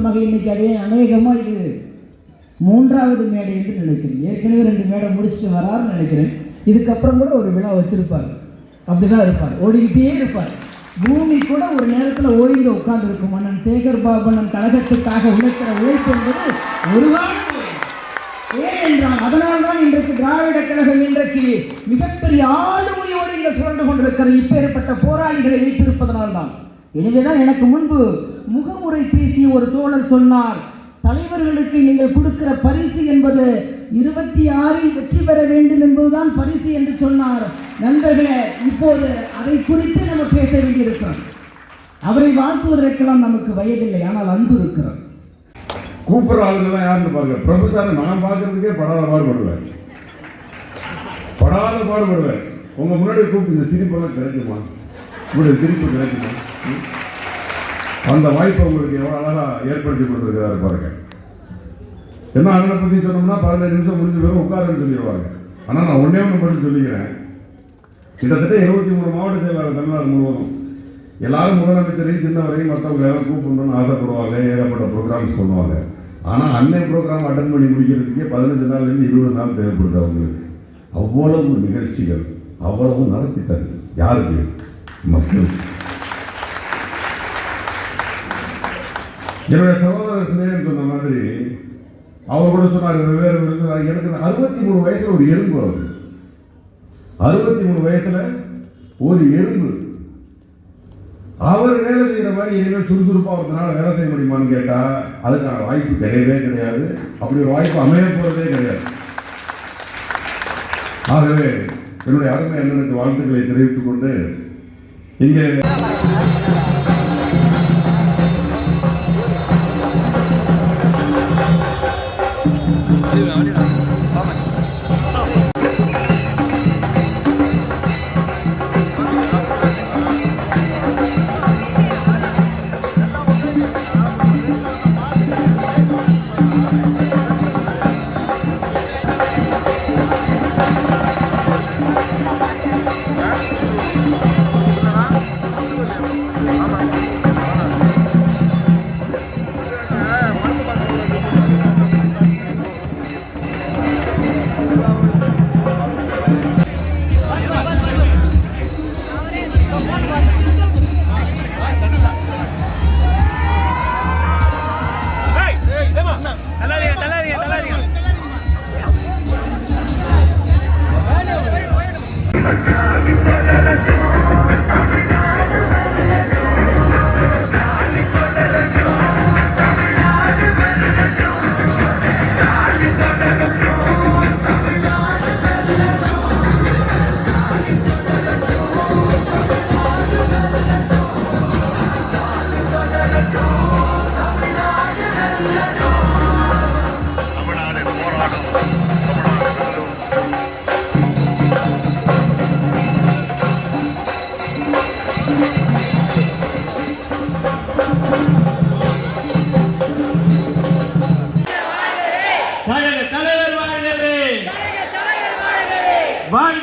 காரணமாக இன்னைக்கு அதே அநேகமாக இது 3வது மேடை என்று நினைக்கிறேன். ஏற்கனவே 2 மேடை முடிச்சுட்டு வராருன்னு நினைக்கிறேன். இதுக்கப்புறம் கூட ஒரு விழா வச்சிருப்பார். அப்படிதான் இருப்பார், ஓடிக்கிட்டே இருப்பார். பூமி கூட ஒரு நேரத்தில் ஓய்ந்து உட்கார்ந்து இருக்கும். அண்ணன் சேகர் பாபண்ணன் கழகத்துக்காக உழைக்கிற உழைப்பு என்பது ஒரு காலம் ஏன் என்றால் அதனால்தான் இன்றைக்கு திராவிட கழகம் இன்றைக்கு மிகப்பெரிய ஆளுமையோடு இங்கே சுரண்டு கொண்டிருக்கிறது. இப்பேற்பட்ட போராளிகளை வைத்திருப்பதனால்தான். எனவேதான் எனக்கு முன்பு முகமுறை பேசிய ஒரு தோழர் சொன்னார், தலைவர்களுக்கு நீங்கள் கொடுக்கிற பரிசு என்பது 26இல் வெற்றி பெற வேண்டும் என்பதுதான் பரிசு என்று சொன்னார். நண்பர்களே, இப்போது அதை குறித்து நம்ம பேச வேண்டியிருக்கிறோம். அவரை வாழ்த்துவதற்கெல்லாம் நமக்கு வயதில்லை, ஆனால் அன்பு இருக்கிறோம். கூப்பிட்ற ஆளுங்கெல்லாம் யாருன்னு பாருங்க. பிரபு சார் நான் பார்க்கறதுக்கே படாத பாடுபடுவேன். உங்க முன்னாடி கூப்பிட்டு இந்த சிரிப்பெல்லாம் கிடைக்குமா, இப்படி சிரிப்பு கிடைக்குமா? அந்த வாய்ப்பை உங்களுக்கு எவ்வளோ அழகாக ஏற்படுத்தி கொடுத்துருக்கிறாரு பாருங்க. என்ன அண்ணனை பற்றி சொன்னோம்னா 15 நிமிஷம் முடிஞ்ச பேரும் உட்காருன்னு சொல்லிடுவாங்க. ஆனால் நான் ஒன்றே ஒன்று மட்டும் சொல்லிக்கிறேன். கிட்டத்தட்ட 23 மாவட்ட செயலாளர் தமிழ்நாடு முழுவதும் எல்லாரும் முதலமைச்சரையும் சின்னவரையும் மற்றவங்க யாரும் கூப்பிடணும்னு ஆசைப்படுவாங்க, ஏகப்பட்ட ப்ரோக்ராம்ஸ் பண்ணுவாங்க. ஆனால் அன்னை ப்ரோக்ராம் அட்டன் பண்ணி முடிக்கிறதுக்கே 15 நாள்லேருந்து 20 நாள் தேவைப்படுது அவங்களுக்கு. அவ்வளவு நிகழ்ச்சிகள், அவ்வளவு நடத்திட்டாங்க. யாருக்கு? மக்கள். என்னுடைய சகோதரர் சிநேகன் சொன்ன மாதிரி அவர் கூட சொன்னார், வெவ்வேறு எனக்கு 63 வயசுல ஒரு எறும்பு. அவர் 63 வயசுல ஒரு எறும்பு. அவர் வேலை செய்யற மாதிரி இனிமேல் சுறுசுறுப்பாக ஒருத்தனால வேலை செய்ய முடியுமான்னு கேட்டா அதுக்கான வாய்ப்பு கிடையவே கிடையாது. அப்படி ஒரு வாய்ப்பு அமைய போறதே கிடையாது. ஆகவே என்னுடைய அருமை அண்ணனுக்கு வாழ்த்துக்களை தெரிவித்துக் கொண்டு இங்கே வாழ்க